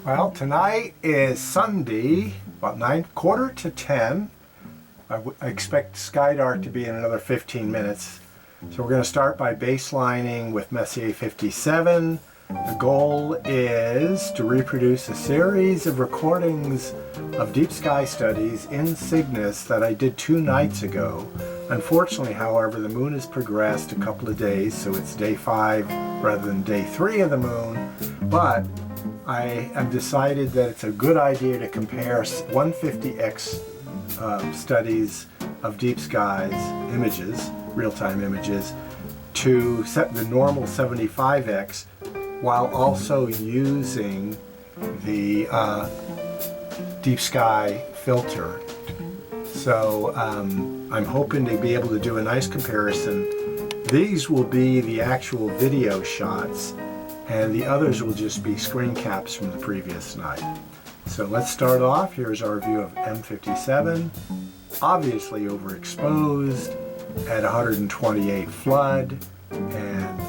Well, tonight is Sunday, about 9:45 to 10. I expect SkyDark to be in another 15 minutes. So we're going to start by baselining with Messier 57. The goal is to reproduce a series of recordings of deep sky studies in Cygnus that I did 2 nights ago. Unfortunately, however, the moon has progressed a couple of days, so it's day 5 rather than day 3 of the moon. But I have decided that it's a good idea to compare 150x studies of deep skies images, real-time images, to set the normal 75x while also using the deep sky filter. So I'm hoping to be able to do a nice comparison. These will be the actual video shots, and the others will just be screen caps from the previous night. So let's start off. Here's our view of M57, obviously overexposed at 128 flood and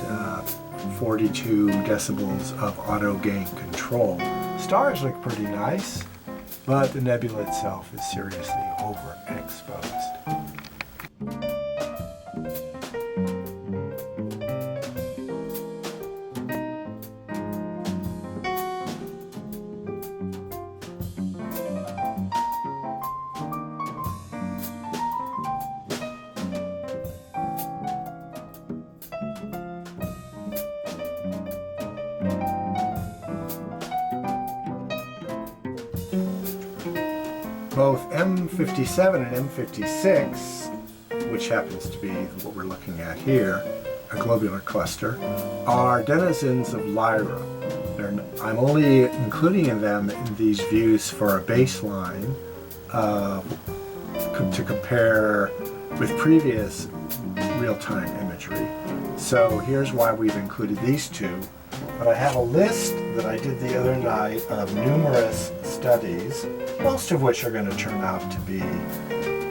42 decibels of auto gain control. Stars look pretty nice, but the nebula itself is seriously overexposed. Both M57 and M56, which happens to be what we're looking at here, a globular cluster, are denizens of Lyra. I'm only including them in these views for a baseline to compare with previous real-time imagery. So here's why we've included these two. But I have a list that I did the other night of numerous studies, most of which are going to turn out to be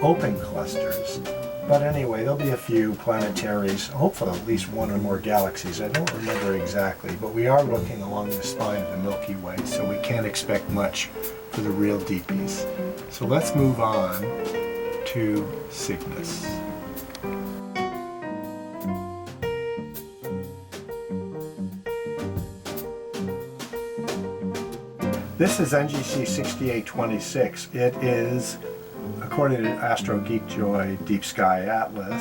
open clusters. But anyway, there'll be a few planetaries, hopefully at least one or more galaxies. I don't remember exactly, but we are looking along the spine of the Milky Way, so we can't expect much for the real deepies. So let's move on to Cygnus. This is NGC 6826. It is, according to Astro Geekjoy Deep Sky Atlas,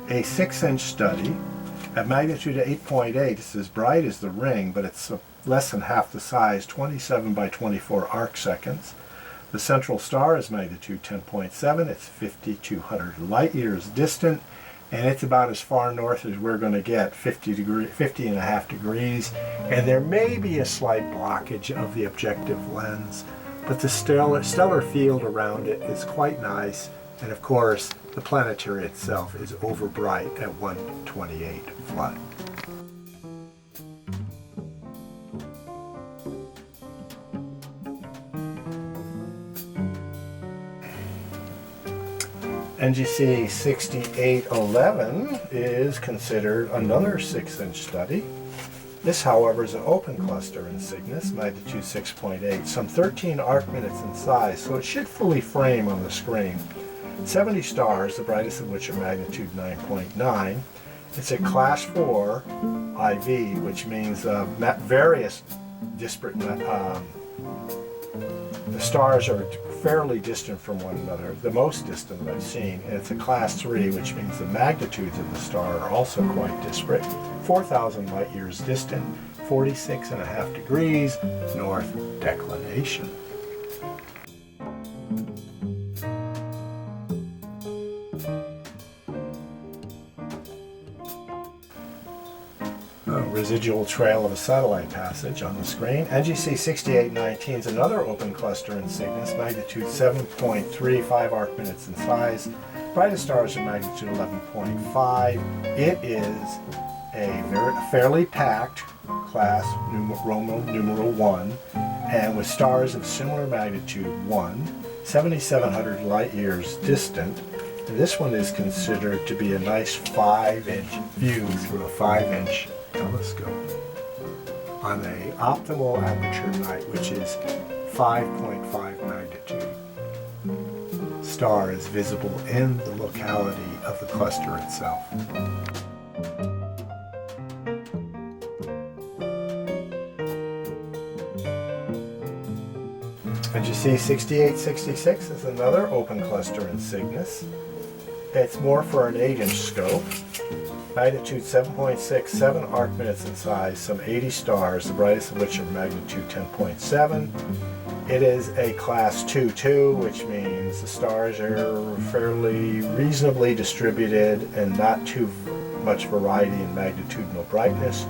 a 6-inch study at magnitude 8.8. It's as bright as the ring, but it's less than half the size, 27 by 24 arc seconds. The central star is magnitude 10.7. It's 5,200 light years distant, and it's about as far north as we're going to get, 50.5 degrees, and there may be a slight blockage of the objective lens, but the stellar field around it is quite nice, and of course the planetary itself is overbright at 128 flood. NGC 6811 is considered another 6-inch study. This, however, is an open cluster in Cygnus, magnitude 6.8, some 13 arc minutes in size, so it should fully frame on the screen. 70 stars, the brightest of which are magnitude 9.9. It's a class 4 IV, which means various disparate the stars are fairly distant from one another, the most distant that I've seen, and it's a class 3, which means the magnitudes of the star are also quite disparate. 4,000 light years distant, 46.5 degrees north declination. Residual trail of a satellite passage on the screen. NGC 6819 is another open cluster in Cygnus, magnitude 7.35 arc minutes in size. Brightest stars are magnitude 11.5. It is a fairly packed class, Roman numeral 1, and with stars of similar magnitude 1, 7,700 light years distant. And this one is considered to be a nice 5-inch view through a 5-inch telescope. on an optimal aperture night, which is 5.5 magnitude. Star is visible in the locality of the cluster itself. And you see 6866 is another open cluster in Cygnus. It's more for an 8-inch scope. Magnitude 7.6, 7 arc minutes in size, some 80 stars, the brightest of which are magnitude 10.7. It is a class 2-2, which means the stars are fairly reasonably distributed and not too much variety in magnitudinal brightness.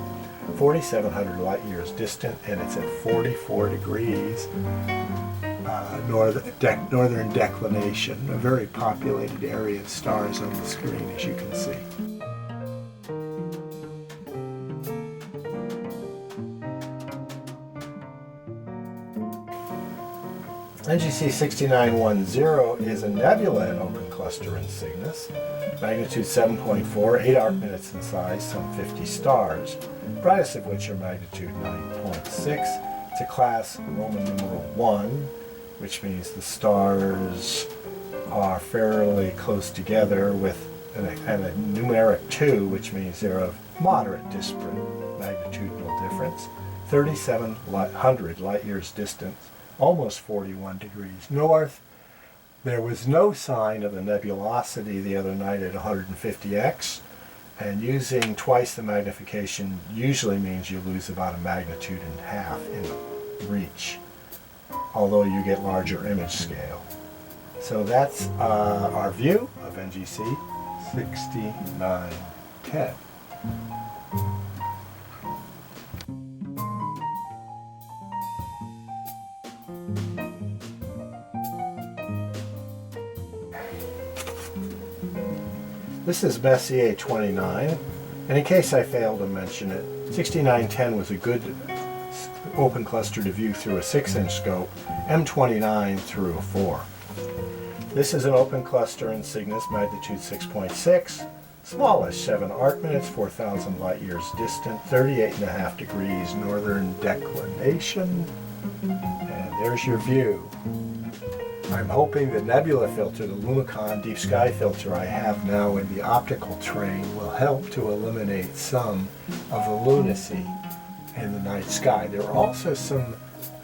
4,700 light years distant, and it's at 44 degrees northern declination, a very populated area of stars on the screen, as you can see. NGC 6910 is a nebula in open cluster in Cygnus, magnitude 7.4, 8 arc minutes in size, some 50 stars, brightest of which are magnitude 9.6. It's a class Roman numeral 1, which means the stars are fairly close together with and a numeric 2, which means they're of moderate disparate magnitudinal difference, 3,700 light years distant, almost 41 degrees north. There was no sign of the nebulosity the other night at 150x, and using twice the magnification usually means you lose about a magnitude and a half in reach, although you get larger image scale. So that's our view of NGC 6910. This is Messier 29, and in case I failed to mention it, 6910 was a good open cluster to view through a 6-inch scope, M29 through a 4. This is an open cluster in Cygnus, magnitude 6.6, smallish, 7 arc minutes, 4,000 light years distant, 38.5 degrees northern declination, and there's your view. I'm hoping the nebula filter, the Lumicon deep sky filter I have now in the optical train, will help to eliminate some of the lunacy in the night sky. There are also some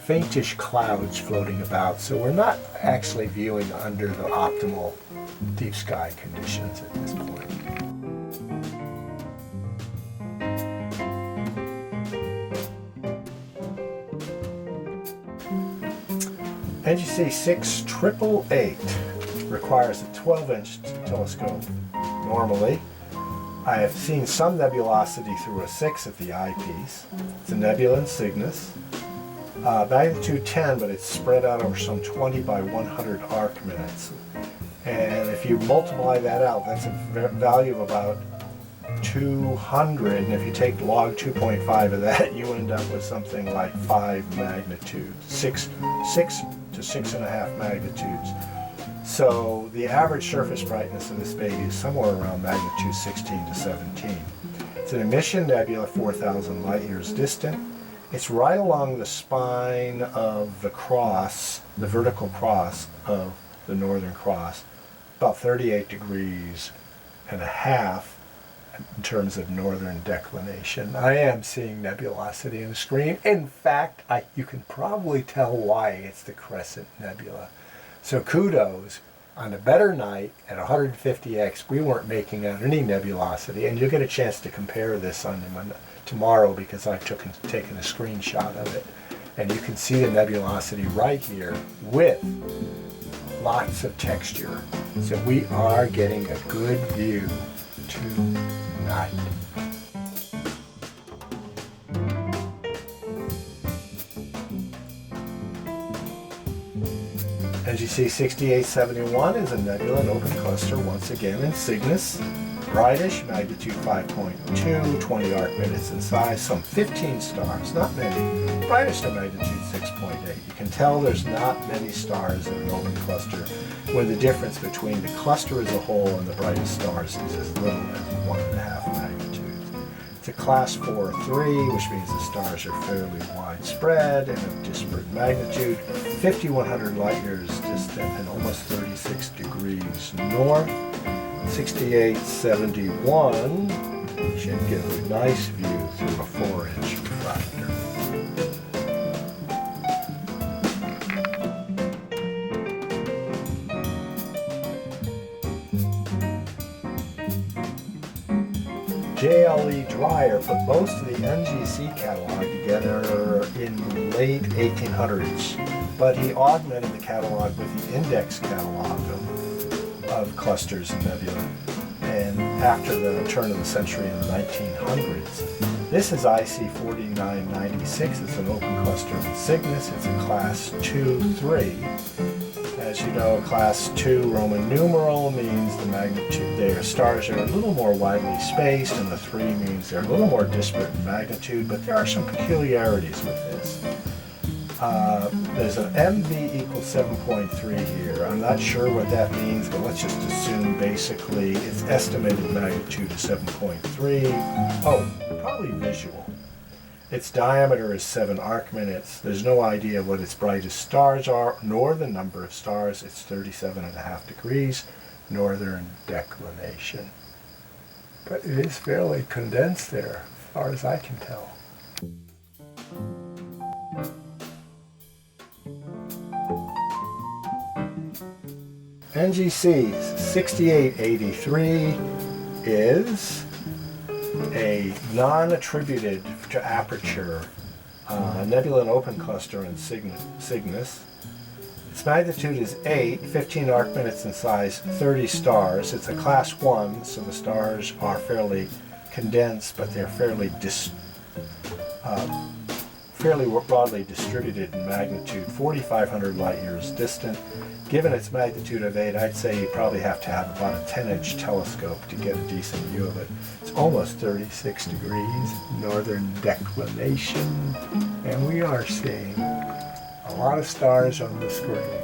faintish clouds floating about, so we're not actually viewing under the optimal deep sky conditions at this point. NGC 6888 requires a 12-inch telescope normally. I have seen some nebulosity through a 6 at the eyepiece. It's a nebula in Cygnus. Magnitude 10, but it's spread out over some 20 by 100 arc minutes. And if you multiply that out, that's a value of about 200, and if you take log 2.5 of that, you end up with something like 5 magnitudes, 6 to 6.5 magnitudes. So the average surface brightness of this baby is somewhere around magnitude 16 to 17. It's an emission nebula, 4,000 light years distant. It's right along the spine of the cross, the vertical cross of the Northern Cross, about 38 degrees and a half in terms of northern declination. I am seeing nebulosity in the screen. In fact, you can probably tell why. It's the Crescent Nebula. So kudos. On a better night at 150x, we weren't making out any nebulosity, and you'll get a chance to compare this on tomorrow because I've taken a screenshot of it. And you can see the nebulosity right here with lots of texture. So we are getting a good view tonight. NGC 6871 is a nebula in open cluster, once again in Cygnus. Brightish, magnitude 5.2, 20 arc minutes in size, some 15 stars, not many. Brightest of magnitude 6.8. You can tell there's not many stars in an open cluster when the difference between the cluster as a whole and the brightest stars is as little as 1.5 magnitudes. It's a class 4-3, which means the stars are fairly widespread and of disparate magnitude, 5,100 light years distant and almost 36 degrees north. 6871 should give a nice view through a 4-inch refractor. JLE Dreyer put most of the NGC catalog together in the late 1800s, but he augmented the catalog with the index catalog of clusters and nebulae, and after the turn of the century in the 1900s. This is IC 4996. It's an open cluster in Cygnus. It's a class 2-3. As you know, a class 2 Roman numeral means the magnitude, their stars are a little more widely spaced, and the 3 means they're a little more disparate in magnitude, but there are some peculiarities with this. There's an MV equals 7.3 here. I'm not sure what that means, but let's just assume basically its estimated magnitude is 7.3. Oh, probably visual. Its diameter is 7 arc minutes. There's no idea what its brightest stars are, nor the number of stars. It's 37.5 degrees, northern declination. But it is fairly condensed there, as far as I can tell. NGC 6883 is a non-attributed to aperture nebula and open cluster in Cygnus. Its magnitude is 8, 15 arc minutes in size, 30 stars. It's a class 1, so the stars are fairly condensed, but they're fairly broadly distributed in magnitude, 4,500 light years distant. Given its magnitude of 8, I'd say you probably have to have about a 10-inch telescope to get a decent view of it. It's almost 36 degrees, northern declination, and we are seeing a lot of stars on the screen.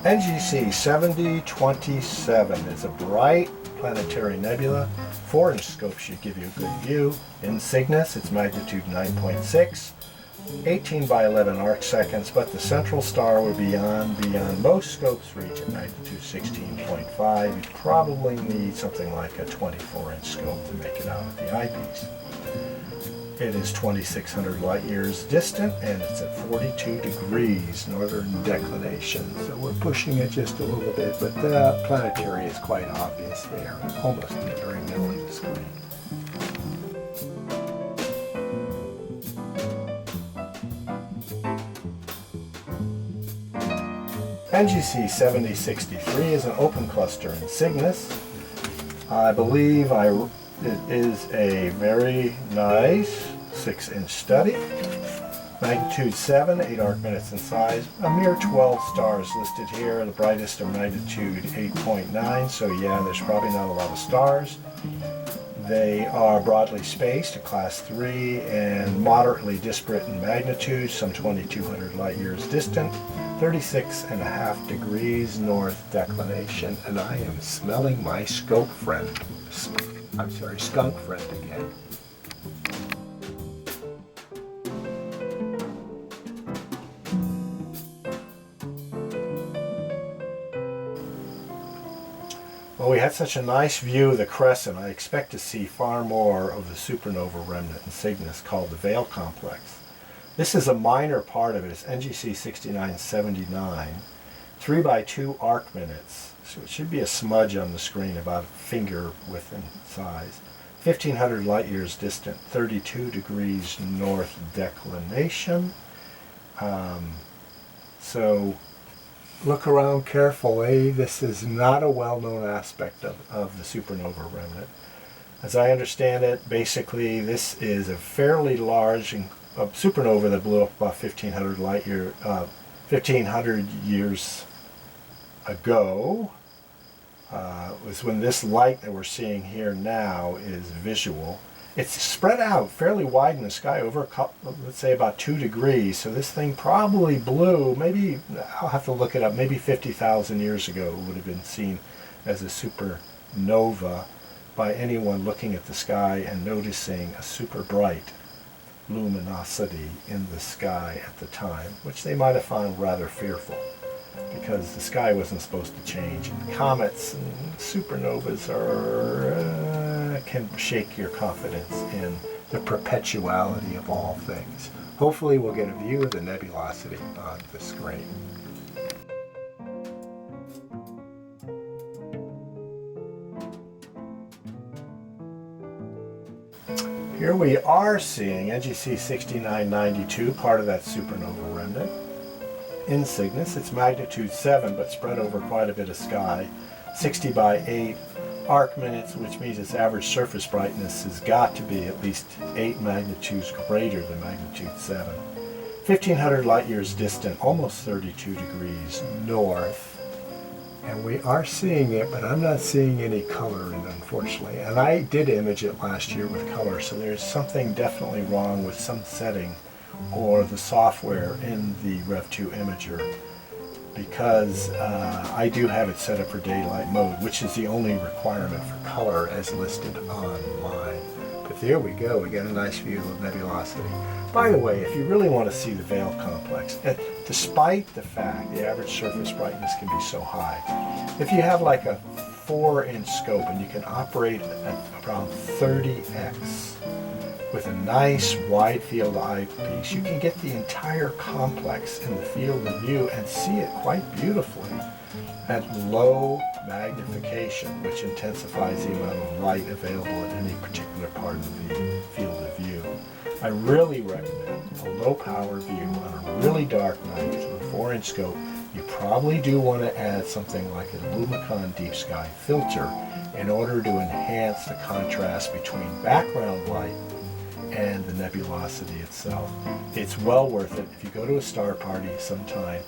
NGC 7027 is a bright planetary nebula. 4-inch scope should give you a good view. In Cygnus, its magnitude 9.6, 18 by 11 arc seconds, but the central star would be beyond most scopes reach at magnitude 16.5. You probably need something like a 24-inch scope to make it out at the eyepiece. It is 2,600 light years distant, and it's at 42 degrees northern declination. So we're pushing it just a little bit, but the planetary is quite obvious there, almost in the very middle of the screen. NGC 7063 is an open cluster in Cygnus. I believe it is a very nice 6-inch study. Magnitude 7, 8 arc minutes in size. A mere 12 stars listed here. The brightest are magnitude 8.9, so yeah, there's probably not a lot of stars. They are broadly spaced, a class 3, and moderately disparate in magnitude, some 2,200 light years distant. 36.5 degrees north declination, and I am smelling my skunk friend again. Well, we had such a nice view of the crescent. I expect to see far more of the supernova remnant in Cygnus called the Veil Complex. This is a minor part of it. It's NGC 6979, 3 by 2 arc minutes. So it should be a smudge on the screen, about a finger width in size. 1,500 light years distant, 32 degrees north declination. So look around carefully. This is not a well-known aspect of the supernova remnant. As I understand it, basically this is a fairly large supernova that blew up about 1,500 years ago. Was when this light that we're seeing here now is visual, it's spread out fairly wide in the sky over, let's say, about 2 degrees. So this thing probably blew, maybe, I'll have to look it up, maybe 50,000 years ago it would have been seen as a supernova by anyone looking at the sky and noticing a super bright luminosity in the sky at the time, which they might have found rather fearful, because the sky wasn't supposed to change. And comets and supernovas can shake your confidence in the perpetuality of all things. Hopefully we'll get a view of the nebulosity on the screen. Here we are seeing NGC 6992, part of that supernova remnant, in Cygnus. It's magnitude 7, but spread over quite a bit of sky. 60 by 8 arc minutes, which means its average surface brightness has got to be at least 8 magnitudes greater than magnitude 7. 1,500 light years distant, almost 32 degrees north. And we are seeing it, but I'm not seeing any color in it, unfortunately. And I did image it last year with color, so there's something definitely wrong with some setting or the software in the Rev2 imager, because I do have it set up for daylight mode, which is the only requirement for color as listed on mine. But there we go, we get a nice view of nebulosity. By the way, if you really want to see the veil complex, despite the fact the average surface brightness can be so high, if you have like a 4-inch scope and you can operate at around 30x with a nice wide field eyepiece, you can get the entire complex in the field of view and see it quite beautifully at low magnification, which intensifies the amount of light available at any particular part of the field of view. I really recommend a low power view on a really dark night with a 4-inch scope. You probably do want to add something like a Lumicon deep sky filter in order to enhance the contrast between background light and the nebulosity itself. It's well worth it. If you go to a star party sometime,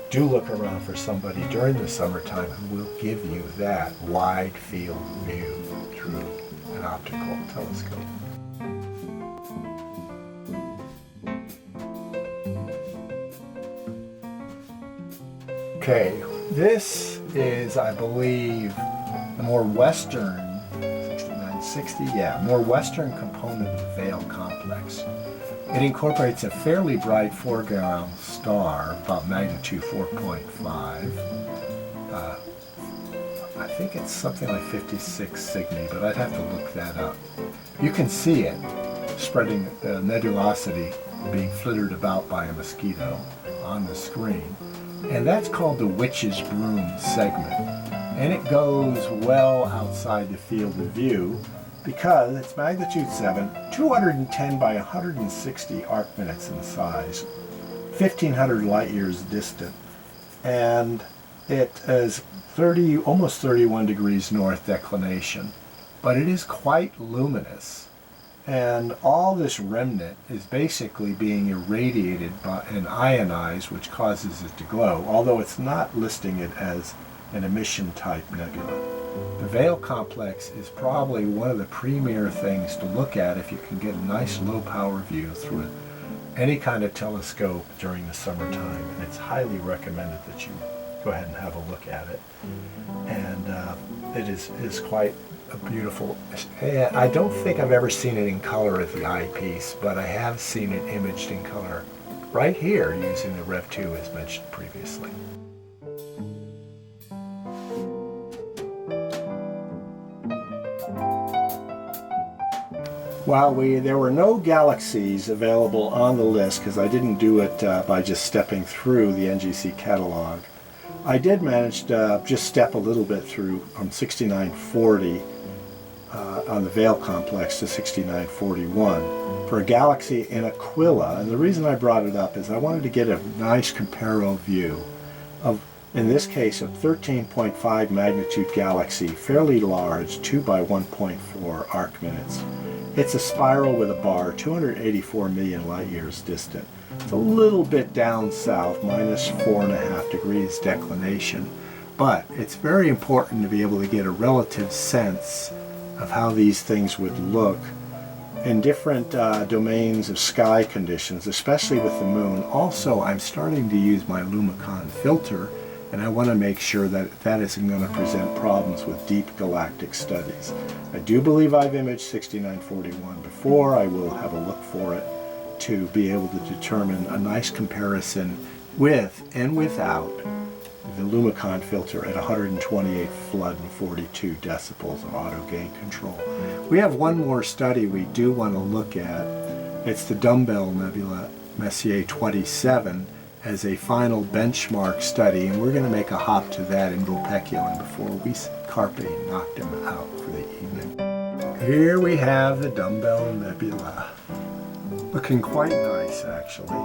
do look around for somebody during the summertime who will give you that wide field view through an optical telescope. Okay, this is, I believe, the more western, 6960, more western component of the Veil complex. It incorporates a fairly bright foreground star, about magnitude 4.5. I think it's something like 56 Cygni, but I'd have to look that up. You can see it spreading nebulosity being flittered about by a mosquito on the screen. And that's called the Witch's Broom segment. And it goes well outside the field of view because it's magnitude 7, 210 by 160 arc minutes in size, 1,500 light years distant. And it is almost 31 degrees north declination. But it is quite luminous. And all this remnant is basically being irradiated and ionized, which causes it to glow, although it's not listing it as an emission type nebula. The Veil complex is probably one of the premier things to look at if you can get a nice low power view through any kind of telescope during the summertime. And it's highly recommended that you go ahead and have a look at it. And it is quite a beautiful. I don't think I've ever seen it in color at the eyepiece, but I have seen it imaged in color right here using the Rev2 as mentioned previously. While there were no galaxies available on the list, because I didn't do it by just stepping through the NGC catalog, I did manage to just step a little bit through from 6940 on the Veil complex to 6941 for a galaxy in Aquila. And the reason I brought it up is I wanted to get a nice comparable view of, in this case, a 13.5 magnitude galaxy, fairly large, 2 by 1.4 arc minutes. It's a spiral with a bar, 284 million light years distant. It's a little bit down south, minus 4.5 degrees declination, but it's very important to be able to get a relative sense of how these things would look in different domains of sky conditions, especially with the moon. Also, I'm starting to use my Lumicon filter, and I want to make sure that that isn't going to present problems with deep galactic studies. I do believe I've imaged 6941 before. I will have a look for it to be able to determine a nice comparison with and without the Lumicon filter at 128 flood and 42 decibels of auto gain control. We have one more study we do want to look at. It's the Dumbbell Nebula Messier 27 as a final benchmark study, and we're going to make a hop to that in Vulpeculum before we carpe noctem out for the evening. Here we have the Dumbbell Nebula, looking quite nice actually,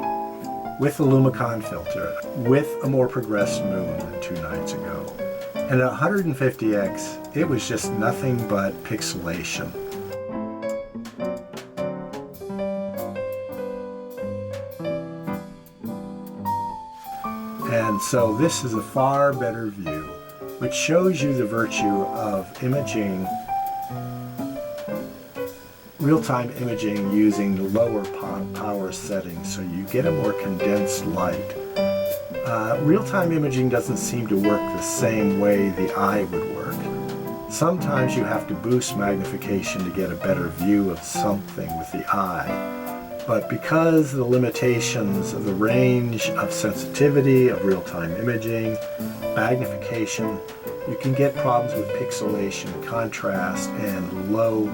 with the Lumicon filter, with a more progressed moon than 2 nights ago. And at 150x, it was just nothing but pixelation. And so this is a far better view, which shows you the virtue of imaging, real-time imaging using the lower power settings, so you get a more condensed light. Real-time imaging doesn't seem to work the same way the eye would work. Sometimes you have to boost magnification to get a better view of something with the eye. But because of the limitations of the range of sensitivity of real-time imaging, magnification, you can get problems with pixelation, contrast, and low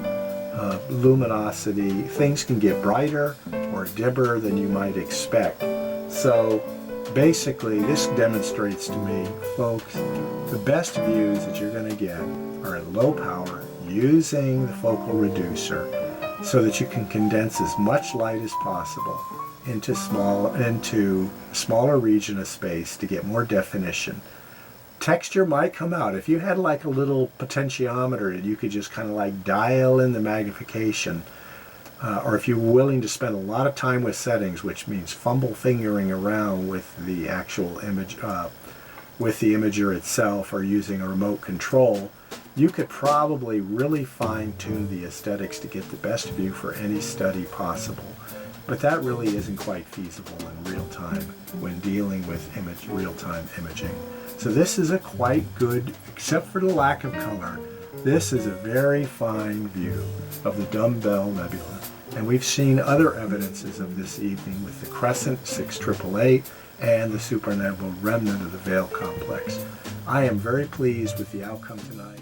luminosity. Things can get brighter or dimmer than you might expect. So basically, this demonstrates to me, folks, the best views that you're going to get are at low power using the focal reducer, so that you can condense as much light as possible into a smaller region of space to get more definition. Texture might come out. If you had like a little potentiometer and you could just kind of like dial in the magnification, or if you're willing to spend a lot of time with settings, which means fumble fingering around with the actual image, with the imager itself, or using a remote control, you could probably really fine-tune the aesthetics to get the best view for any study possible. But that really isn't quite feasible in real time when dealing with real-time imaging. So this is a quite good, except for the lack of color, this is a very fine view of the Dumbbell Nebula. And we've seen other evidences of this evening with the Crescent 6888 and the supernova remnant of the Veil complex. I am very pleased with the outcome tonight.